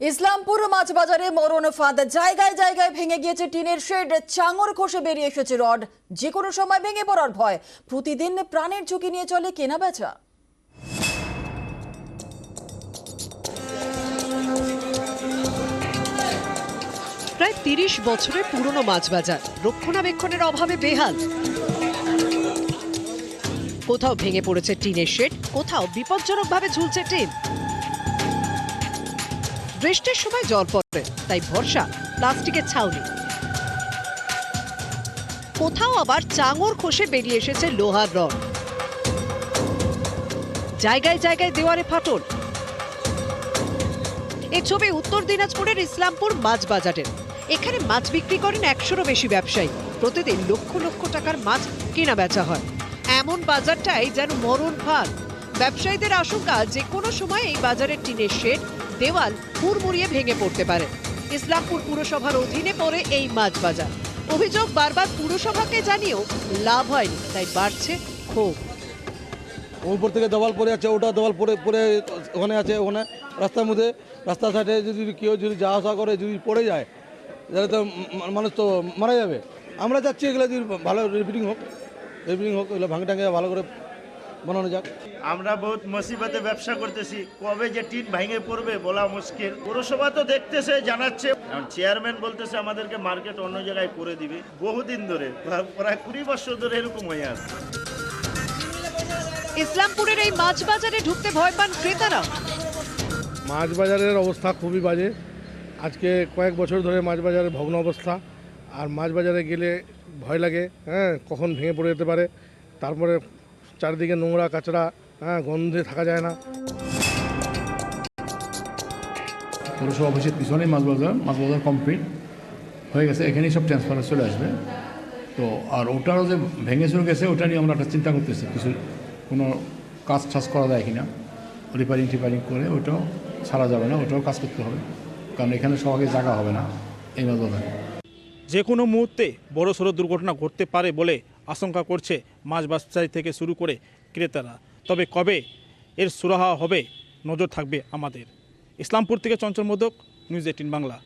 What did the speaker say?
ইসলামপুর মাছ বাজারে মরণ ফাঁদ, জায়গায় জায়গায় ভেঙে গিয়েছে টিনের শেড, চাঙর খসে বেরিয়ে এসেছে রড, যে কোনো সময় ভেঙে পড়ার ভয়। প্রতিদিন প্রাণের ঝুঁকি নিয়ে চলে কেনা বেচা। প্রায় ৩০ বছরের পুরনো মাছ বাজার রক্ষণাবেক্ষণের অভাবে বেহাল। কোথাও ভেঙে পড়েছে টিনের শেড, কোথাও বিপজ্জনকভাবে ঝুলছে টিন। বৃষ্টির সময় জল পড়ে, তাই ভরসা প্লাস্টিকের ছাউনি। কোথাও আবার চাঙর খসে বেরিয়ে এসেছে লোহার রড। জায়গায় জায়গায় দেওয়ালে ফাটল। এই ছবি উত্তর দিনাজপুরের ইসলামপুর মাছ বাজারের। এখানে মাছ বিক্রি করেন ১০০রও বেশি ব্যবসায়ী। প্রতিদিন লক্ষ লক্ষ টাকার মাছ কেনা বেচা হয়। এমন বাজারটাই যেন মরণ ফাঁদ। ব্যবসায়ীদের আশঙ্কা, যে কোনো সময় এই বাজারের টিনের শেড, দেওয়াল হুড়মুড়িয়ে ভেঙে পড়তে পারে। ইসলামপুর পুরসভার অধীনে পড়ে এই মাছ বাজার। অভিযোগ, বারবার পুরসভাকে জানিয়েও লাভ হয়নি, তাই বাড়ছে ক্ষোভ। উপর থেকে দেওয়াল পড়ে আছে, ওটা দেওয়াল পড়ে পড়ে ওখানে আছে, ওখানে রাস্তার মধ্যে, রাস্তার সাইডে যদি কেউ যদি যাওয়া আসা করে, যদি পড়ে যায় তাহলে তো মানুষ তো মারা যাবে। আমরা চাচ্ছি এগুলো যদি ভালো রিপেয়ারিং হোক, এগুলো ভাঙে টাঙে ভালো করে বানানো যাক। আমরা বহুত মুসিবতে ব্যবসা করতেছি, কবে যে টিন ভেঙে পড়বে বলা মুশকিল। পৌরসভা তো দেখতেছে, জানাচ্ছে, চেয়ারম্যান বলতেছে আমাদেরকে মার্কেট অন্য জায়গায় করে দিবে। বহুদিন ধরে, প্রায় ২০ বছর ধরে এরকম হয়ে আছে। ইসলামপুরের এই মাছ বাজারে ঢুকতে ভয় পান ক্রেতারা। মাছ বাজারের অবস্থা খুবই বাজে। আজকে কয়েক বছর ধরে মাছ বাজারের ভগ্ন অবস্থা। আর মাছ বাজারে গেলে ভয় লাগে, কখন ভেঙে পড়ে যেতে পারে। তারপরে চারিদিকে নোংরা কাচড়া, গন্ধে থাকা যায় না। পৌরসভা অফিসের পিছনেই মাছ বাজার কমপ্লিট হয়ে গেছে, এখানেই সব ট্রান্সফার চলে আসবে। তো আর ওটারও যে ভেঙে চলে গেছে, ওটা নিয়ে আমরা একটা চিন্তা করতেছি, কিছু কোনো কাজ টাজ করা যায় কিনা, রিপেয়ারিং করে ওটাও ছাড়া যাবে না, ওটাও কাজ করতে হবে, কারণ এখানে সবাইকে জায়গা হবে না এই মাছ বাজারে। যে কোনো মুহূর্তে বড়সড় দুর্ঘটনা ঘটতে পারে বলে আশঙ্কা করছে মাছ ব্যবসায়ী থেকে শুরু করে ক্রেতারা। তবে কবে এর সুরাহা হবে, নজর থাকবে আমাদের। ইসলামপুর থেকে চঞ্চল মোদক, নিউজ ১৮ বাংলা।